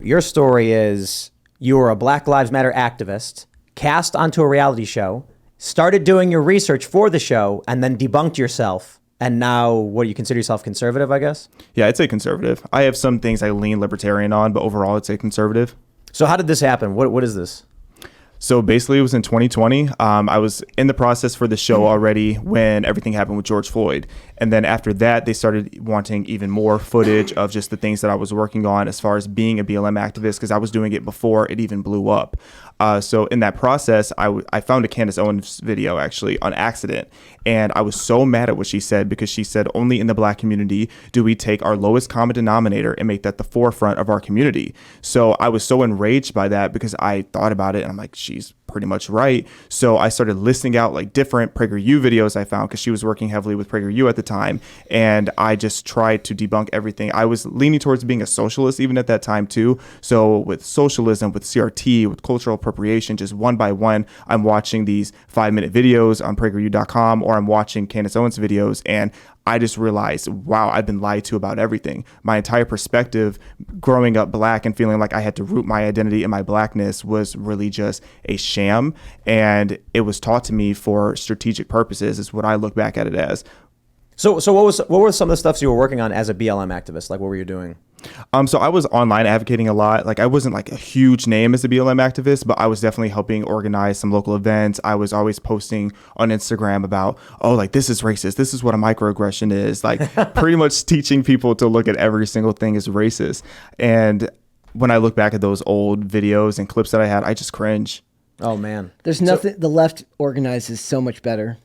Your story is you were a Black Lives Matter activist, cast onto a reality show, started doing your research for the show, and then debunked yourself. And now, what do you consider yourself, conservative, I guess? Yeah, I'd say conservative. I have some things I lean libertarian on, but overall, I'd say conservative. So how did this happen? What is this? So basically, it was in 2020. I was in the process for the show already when everything happened with George Floyd. And then after that, they started wanting even more footage of just the things that I was working on as far as being a BLM activist, because I was doing it before it even blew up. So in that process, I found a Candace Owens video actually on accident. And I was so mad at what she said, because she said only in the Black community do we take our lowest common denominator and make that the forefront of our community. So I was so enraged by that, because I thought about it and I'm like, she's pretty much right. So I started listing out like different PragerU videos I found, because she was working heavily with PragerU at the time. And I just tried to debunk everything. I was leaning towards being a socialist even at that time too. So with socialism, with CRT, with cultural appropriation, just one by one, I'm watching these 5-minute videos on PragerU.com, or I'm watching Candace Owens videos, and I just realized, wow, I've been lied to about everything. My entire perspective growing up Black and feeling like I had to root my identity in my Blackness was really just a sham. And it was taught to me for strategic purposes, is what I look back at it as. So what were some of the stuff you were working on as a BLM activist? Like, what were you doing? So I was online advocating a lot. Like, I wasn't like a huge name as a BLM activist, but I was definitely helping organize some local events. I was always posting on Instagram about, oh, like, this is racist. This is what a microaggression is. Like, pretty much teaching people to look at every single thing as racist. And when I look back at those old videos and clips that I had, I just cringe. Oh, man. There's nothing, the left organizes so much better.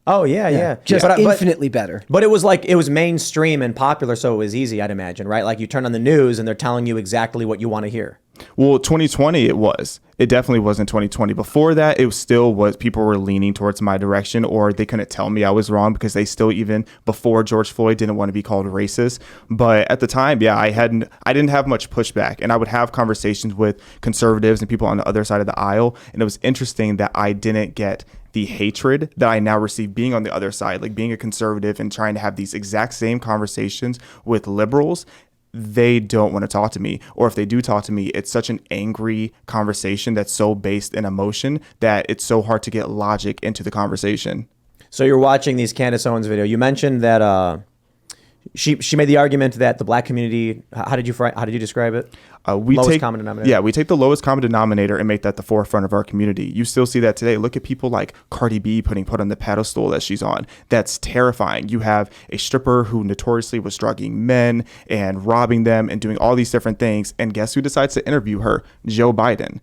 Oh, yeah. Just infinitely better. But it was like, it was mainstream and popular, so it was easy, I'd imagine, right? Like, you turn on the news and they're telling you exactly what you want to hear. Well, 2020, it was. It definitely was in 2020. Before that, it still was, people were leaning towards my direction, or they couldn't tell me I was wrong, because they still, even before George Floyd, didn't want to be called racist. But at the time, yeah, I didn't have much pushback, and I would have conversations with conservatives and people on the other side of the aisle. And it was interesting that I didn't get the hatred that I now receive being on the other side, like being a conservative and trying to have these exact same conversations with liberals. They don't want to talk to me, or if they do talk to me, it's such an angry conversation that's so based in emotion that it's so hard to get logic into the conversation. So you're watching these Candace Owens video. You mentioned that she made the argument that the Black community, how did you describe it? Lowest common denominator. Yeah, we take the lowest common denominator and make that the forefront of our community. You still see that today. Look at people like Cardi B put on the pedestal that she's on. That's terrifying. You have a stripper who notoriously was drugging men and robbing them and doing all these different things. And guess who decides to interview her? Joe Biden.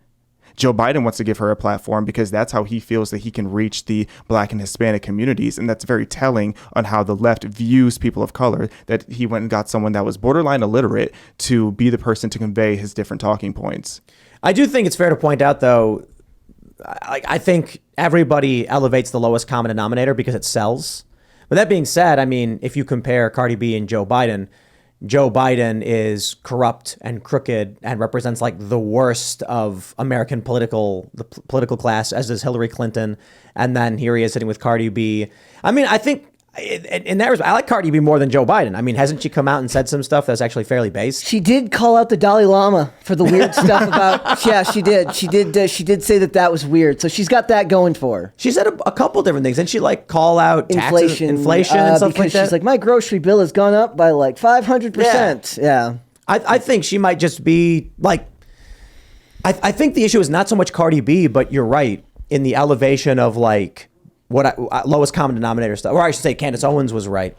Joe Biden wants to give her a platform, because that's how he feels that he can reach the Black and Hispanic communities. And that's very telling on how the left views people of color, that he went and got someone that was borderline illiterate to be the person to convey his different talking points. I do think it's fair to point out, though, I think everybody elevates the lowest common denominator because it sells. But that being said, I mean, if you compare Cardi B and Joe Biden is corrupt and crooked and represents like the worst of American political class, as is Hillary Clinton. And then here he is sitting with Cardi B. I mean, I think in that respect, I like Cardi B more than Joe Biden. I mean, hasn't she come out and said some stuff that's actually fairly based? She did call out the Dalai Lama for the weird stuff about. Yeah, she did. She did say that was weird. So she's got that going for her. She said a couple different things. Didn't she like call out inflation and stuff like that? She's like, my grocery bill has gone up by like 500%. Yeah. I think she might just be like. I think the issue is not so much Cardi B, but you're right in the elevation of like. Lowest common denominator stuff, or I should say Candace Owens was right.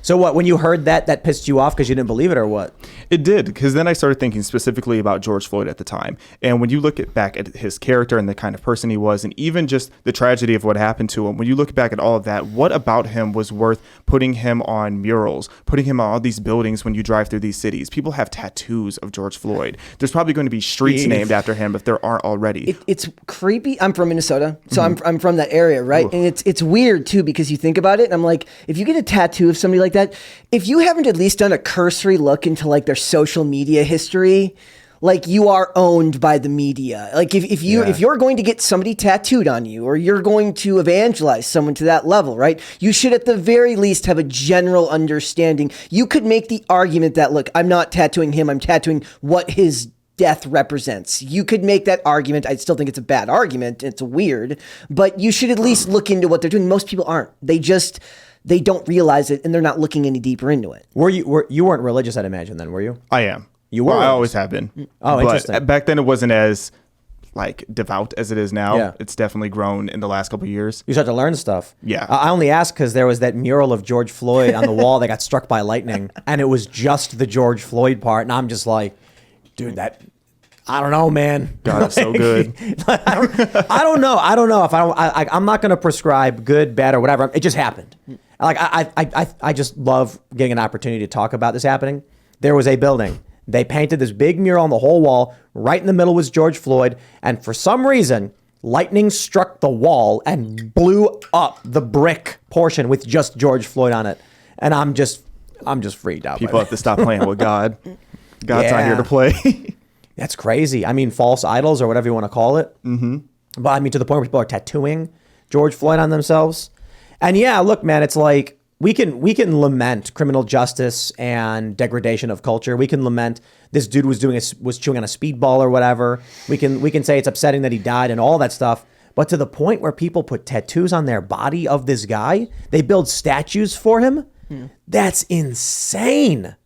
So what, when you heard that pissed you off because you didn't believe it, or what? It did, because then I started thinking specifically about George Floyd at the time. And when you look back at his character and the kind of person he was, and even just the tragedy of what happened to him, when you look back at all of that, what about him was worth putting him on murals, putting him on all these buildings when you drive through these cities? People have tattoos of George Floyd. There's probably going to be streets named after him if there aren't already. It's creepy. I'm from Minnesota, so I'm from that area, right? Ooh. And it's weird too, because you think about it, and I'm like, if you get a tattoo of somebody like that, if you haven't at least done a cursory look into like their social media history, like you are owned by the media. Like if you're going to get somebody tattooed on you, or you're going to evangelize someone to that level, right? You should at the very least have a general understanding. You could make the argument that, look, I'm not tattooing him, I'm tattooing what his death represents. You could make that argument. I still think it's a bad argument. It's weird, but you should at least look into what they're doing. Most people aren't. They don't realize it, and they're not looking any deeper into it. You weren't religious, I'd imagine, then, were you? I am. You were? Well, I always have been. Oh, but interesting. back then it wasn't as like devout as it is now. Yeah. It's definitely grown in the last couple of years. You start to learn stuff. Yeah. I only asked because there was that mural of George Floyd on the wall that got struck by lightning, and it was just the George Floyd part, and I'm just like, dude, I don't know, man. God, it's so good. I don't know. I'm not going to prescribe good, bad, or whatever. It just happened. Like I just love getting an opportunity to talk about this happening. There was a building. They painted this big mural on the whole wall. Right in the middle was George Floyd, and for some reason, lightning struck the wall and blew up the brick portion with just George Floyd on it. And I'm just freaked out. People have to stop playing with God. God's not here to play. That's crazy. I mean, false idols or whatever you want to call it. Mm-hmm. But I mean, to the point where people are tattooing George Floyd on themselves. And yeah, look, man, it's like we can lament criminal justice and degradation of culture. We can lament this dude was chewing on a speedball or whatever. We can say it's upsetting that he died and all that stuff. But to the point where people put tattoos on their body of this guy, they build statues for him. That's insane.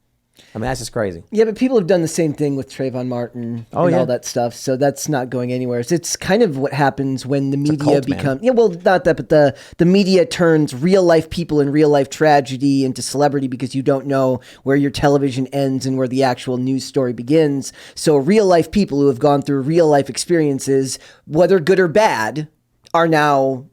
I mean, that's just crazy. Yeah, but people have done the same thing with Trayvon Martin and all that stuff. So that's not going anywhere. It's kind of what happens when the media becomes... Yeah, well, not that, but the media turns real life people and real life tragedy into celebrity because you don't know where your television ends and where the actual news story begins. So real life people who have gone through real life experiences, whether good or bad, are now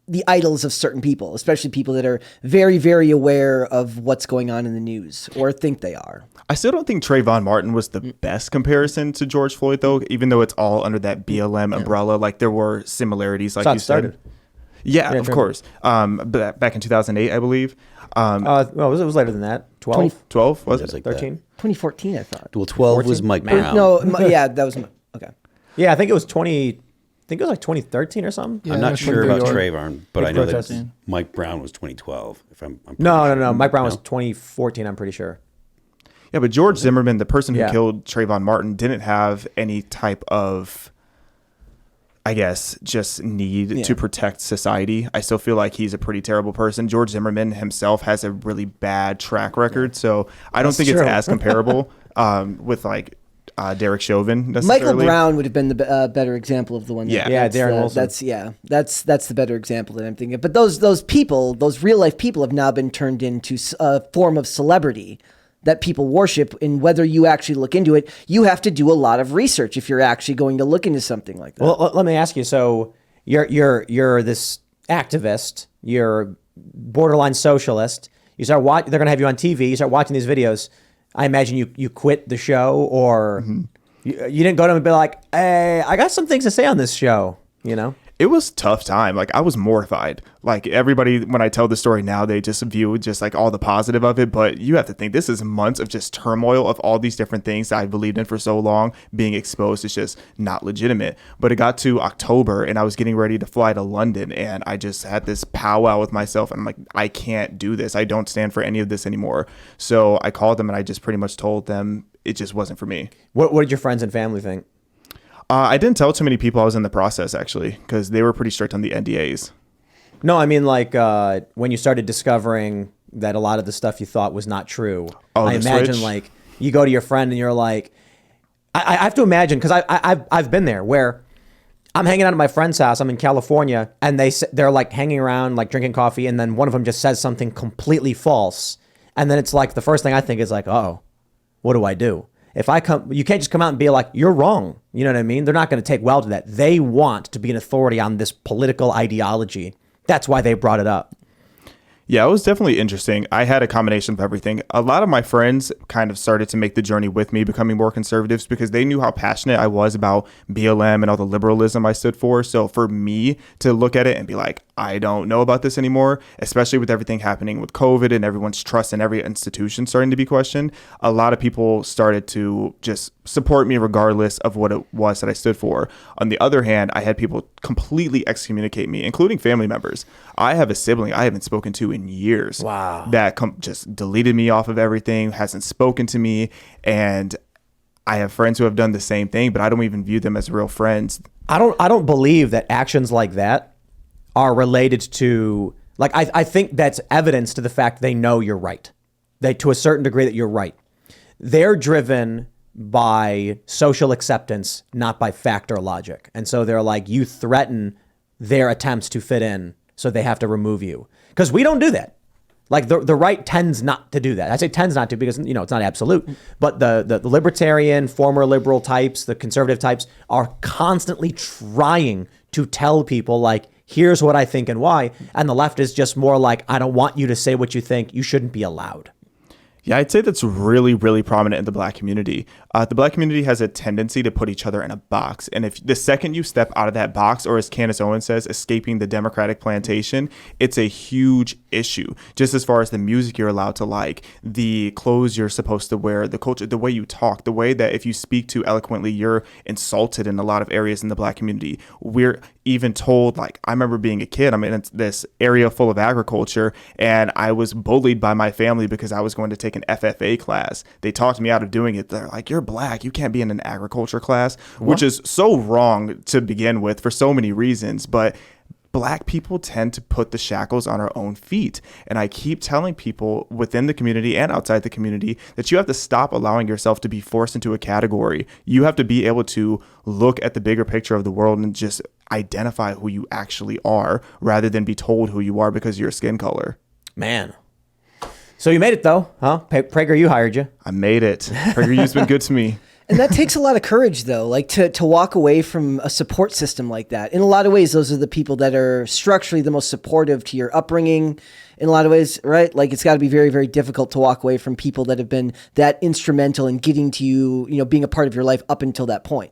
the idols of certain people, especially people that are very, very aware of what's going on in the news or think they are. I still don't think Trayvon Martin was the best comparison to George Floyd, though, even though it's all under that BLM umbrella. Like, there were similarities, like you said. Yeah, of course. But back in 2008, I believe. Well, it was later than that. 12? 12, was It was it? like 13? 2014, I thought. Well, 12 was 14? Mike Brown. No, yeah, that was... Okay. Yeah, I think it was like 2013 or something. I'm not sure about York. Trayvon, but I know that protesting. Mike Brown was 2012. If I'm pretty No. sure. Mike Brown was 2014, I'm pretty sure. Yeah, but George Zimmerman, the person who Yeah. killed Trayvon Martin, didn't have any type of, I guess, just need to protect society. I still feel like he's a pretty terrible person. George Zimmerman himself has a really bad track record, so I don't think true. it's as comparable with like Derek Chauvin necessarily. Michael Brown would have been the better example of the one. Yeah. Yeah, Darren Wilson. That's the better example that I'm thinking of. But those people, those real life people, have now been turned into a form of celebrity that people worship. And whether you actually look into it, you have to do a lot of research if you're actually going to look into something like that. Well, let me ask you. So you're this activist. You're borderline socialist. You start they're going to have you on TV. You start watching these videos. I imagine you quit the show, or you didn't go to them and be like, "Hey, I got some things to say on this show." You know. It was a tough time. Like, I was mortified. Like, everybody, when I tell the story now, they just view just like all the positive of it. But you have to think this is months of just turmoil of all these different things that I believed in for so long being exposed. It's just not legitimate. But it got to October and I was getting ready to fly to London, and I just had this powwow with myself. And I'm like, I can't do this. I don't stand for any of this anymore. So I called them and I just pretty much told them it just wasn't for me. What did your friends and family think? I didn't tell too many people I was in the process, actually, because they were pretty strict on the NDAs. No, I mean, like, when you started discovering that a lot of the stuff you thought was not true. Oh, I imagine, switch? like, you go to your friend and you're like, I have to imagine, because I've been there, where I'm hanging out at my friend's house. I'm in California, and they're like hanging around, like drinking coffee, and then one of them just says something completely false. And then it's like, the first thing I think is like, oh, what do I do? If I come, you can't just come out and be like, you're wrong. You know what I mean? They're not going to take well to that. They want to be an authority on this political ideology. That's why they brought it up. Yeah, it was definitely interesting. I had a combination of everything. A lot of my friends kind of started to make the journey with me, becoming more conservatives, because they knew how passionate I was about BLM and all the liberalism I stood for. So for me to look at it and be like, I don't know about this anymore, especially with everything happening with COVID and everyone's trust in every institution starting to be questioned, a lot of people started to just support me regardless of what it was that I stood for. On the other hand, I had people completely excommunicate me, including family members. I have a sibling I haven't spoken to in years. Wow. That just deleted me off of everything, hasn't spoken to me. And I have friends who have done the same thing, but I don't even view them as real friends. I don't believe that actions like that are related to, like, I think that's evidence to the fact they know you're right. They, to a certain degree, that you're right. They're driven by social acceptance, not by fact or logic. And so they're like, you threaten their attempts to fit in, so they have to remove you. Because we don't do that. Like the right tends not to do that. I say tends not to because, you know, it's not absolute. But the libertarian, former liberal types, the conservative types are constantly trying to tell people, like, here's what I think and why. And the left is just more like, I don't want you to say what you think. You shouldn't be allowed. Yeah, I'd say that's really, really prominent in the Black community. The Black community has a tendency to put each other in a box. And if the second you step out of that box, or as Candace Owens says, escaping the Democratic plantation, it's a huge issue. Just as far as the music you're allowed to like, the clothes you're supposed to wear, the culture, the way you talk, the way that if you speak too eloquently, you're insulted in a lot of areas in the Black community. We're even told, like, I remember being a kid, I'm in this area full of agriculture, and I was bullied by my family because I was going to take an FFA class. They talked me out of doing it. They're like, you're Black, you can't be in an agriculture class, which is so wrong to begin with for so many reasons. But Black people tend to put the shackles on our own feet. And I keep telling people within the community and outside the community that you have to stop allowing yourself to be forced into a category. You have to be able to look at the bigger picture of the world and just identify who you actually are rather than be told who you are because of your skin color. Man. So you made it, though, huh? PragerU hired you. I made it. PragerU's been good to me. And that takes a lot of courage, though, like to walk away from a support system like that. In a lot of ways, those are the people that are structurally the most supportive to your upbringing. In a lot of ways, right? Like, it's got to be very, very difficult to walk away from people that have been that instrumental in getting to you, you know, being a part of your life up until that point.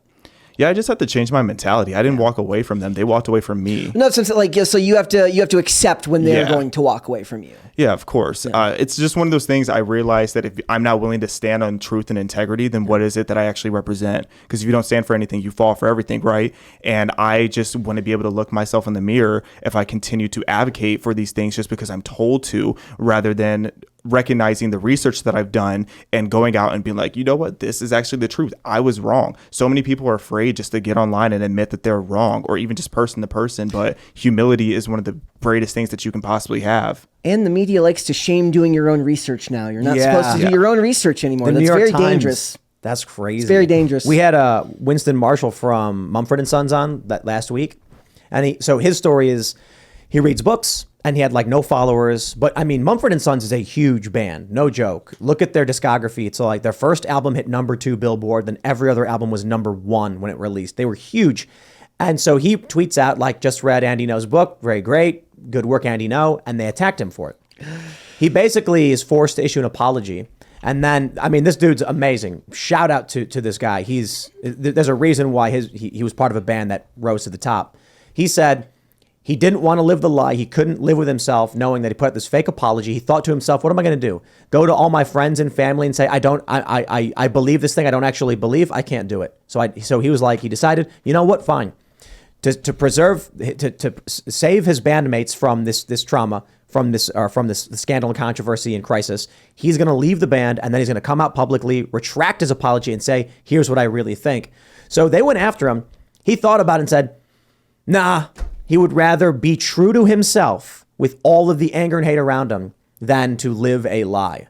Yeah, I just had to change my mentality. I didn't walk away from them. They walked away from me. No, it's like, yeah, so you have to accept when they're going to walk away from you. Yeah, of course. It's just one of those things. I realized that if I'm not willing to stand on truth and integrity, then what is it that I actually represent? Because if you don't stand for anything, you fall for everything, right? And I just want to be able to look myself in the mirror if I continue to advocate for these things just because I'm told to, rather than recognizing the research that I've done and going out and being like, you know what, this is actually the truth. I was wrong. So many people are afraid just to get online and admit that they're wrong, or even just person to person. But humility is one of the greatest things that you can possibly have. And the media likes to shame doing your own research now. You're not supposed to do your own research anymore. That's very dangerous. That's crazy. It's very dangerous. We had Winston Marshall from Mumford & Sons on that last week. And so his story is he reads books and he had like no followers. But I mean, Mumford & Sons is a huge band. No joke. Look at their discography. It's like their first album hit #2 Billboard. Then every other album was #1 when it released. They were huge. And so he tweets out, like, just read Andy No's book. Very great. Good work, Andy No. And they attacked him for it. He basically is forced to issue an apology. And then, I mean, this dude's amazing. Shout out to this guy. There's a reason why he was part of a band that rose to the top. He said he didn't want to live the lie. He couldn't live with himself knowing that he put out this fake apology. He thought to himself, what am I going to do? Go to all my friends and family and say, I believe this thing I don't actually believe. I can't do it. So he was like, he decided, you know what? Fine. To save his bandmates from this trauma, from this scandal and controversy and crisis, he's going to leave the band, and then he's going to come out publicly, retract his apology, and say, here's what I really think. So they went after him. He thought about it and said, nah, he would rather be true to himself with all of the anger and hate around him than to live a lie.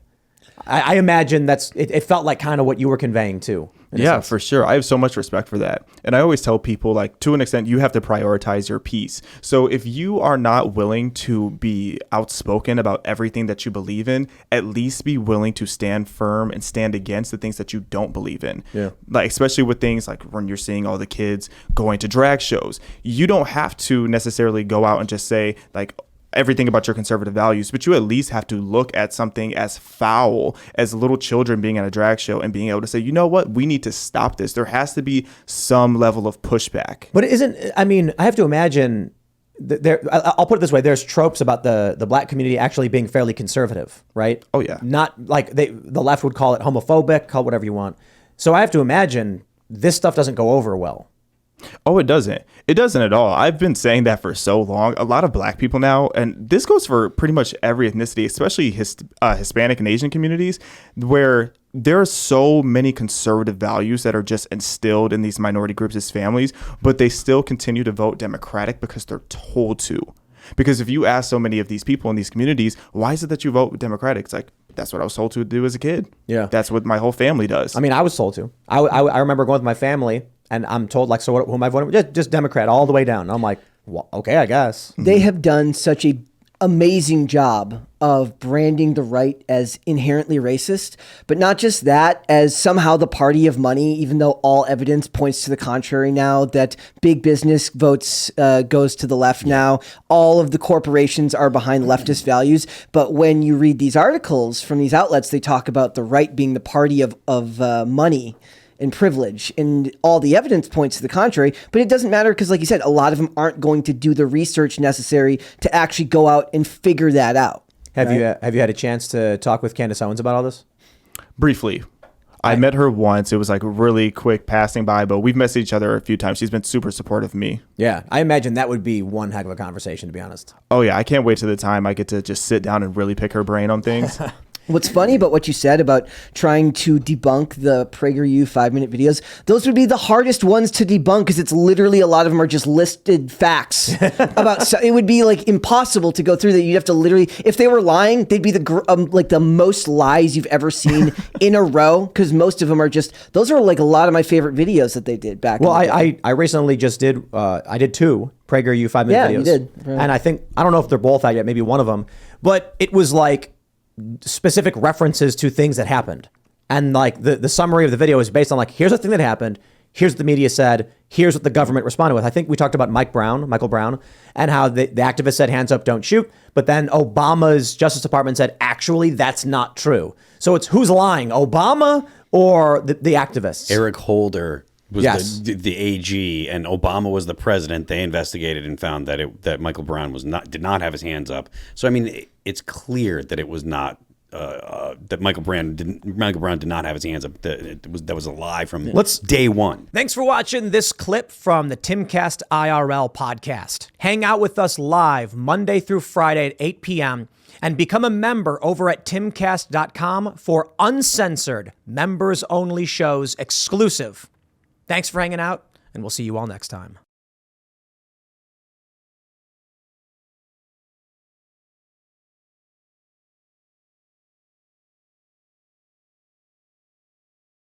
I imagine it felt like kind of what you were conveying too. Yeah, for sure. I have so much respect for that. And I always tell people, like, to an extent, you have to prioritize your peace. So if you are not willing to be outspoken about everything that you believe in, at least be willing to stand firm and stand against the things that you don't believe in. Yeah. Like, especially with things like when you're seeing all the kids going to drag shows, you don't have to necessarily go out and just say, like, everything about your conservative values, but you at least have to look at something as foul as little children being at a drag show and being able to say, you know what, we need to stop this. There has to be some level of pushback. But I have to imagine I'll put it this way. There's tropes about the Black community actually being fairly conservative, right? Oh yeah. Not like the left would call it homophobic, call it whatever you want. So I have to imagine this stuff doesn't go over well. Oh, it doesn't. It doesn't at all. I've been saying that for so long. A lot of Black people now, and this goes for pretty much every ethnicity, especially Hispanic and Asian communities, where there are so many conservative values that are just instilled in these minority groups as families, but they still continue to vote Democratic because they're told to. Because if you ask so many of these people in these communities, why is it that you vote Democratic? It's like, that's what I was told to do as a kid. Yeah. That's what my whole family does. I mean, I was told to. I remember going with my family, and I'm told, like, so who am I voting for? Just Democrat all the way down. And I'm like, well, okay, I guess. They have done such a amazing job of branding the right as inherently racist, but not just that, as somehow the party of money, even though all evidence points to the contrary now, that big business votes goes to the left now. All of the corporations are behind leftist values. But when you read these articles from these outlets, they talk about the right being the party of money and privilege, and all the evidence points to the contrary. But it doesn't matter because, like you said, a lot of them aren't going to do the research necessary to actually go out and figure that out. Have you had a chance to talk with Candace Owens about all this? Briefly. I met her once. It was like really quick passing by, but we've messaged each other a few times. She's been super supportive of me. Yeah, I imagine that would be one heck of a conversation, to be honest. Oh, yeah. I can't wait till the time I get to just sit down and really pick her brain on things. What's funny about what you said about trying to debunk the PragerU 5-minute videos, those would be the hardest ones to debunk because it's literally a lot of them are just listed facts about. So it would be like impossible to go through that. You'd have to literally, if they were lying, they'd be like the most lies you've ever seen in a row, because most of them are just, those are like a lot of my favorite videos that they did back. Well, in the day. I recently just did, I did 2 PragerU 5-minute videos. Yeah, you did. Right. And I don't know if they're both out yet, maybe one of them, but it was like specific references to things that happened. And like the summary of the video is based on like, here's the thing that happened. Here's what the media said. Here's what the government responded with. I think we talked about Michael Brown, and how the activist said, hands up, don't shoot. But then Obama's Justice Department said, actually, that's not true. So it's who's lying, Obama or the activists? Eric Holder was Yes. the AG, and Obama was the president. They investigated and found that Michael Brown did not have his hands up. So I mean, it's clear that it was not that Michael Brown did not have his hands up. That was a lie from day one. Thanks for watching this clip from the Timcast IRL podcast. Hang out with us live Monday through Friday at 8 p.m. and become a member over at timcast.com for uncensored, members-only shows exclusive. Thanks for hanging out, and we'll see you all next time.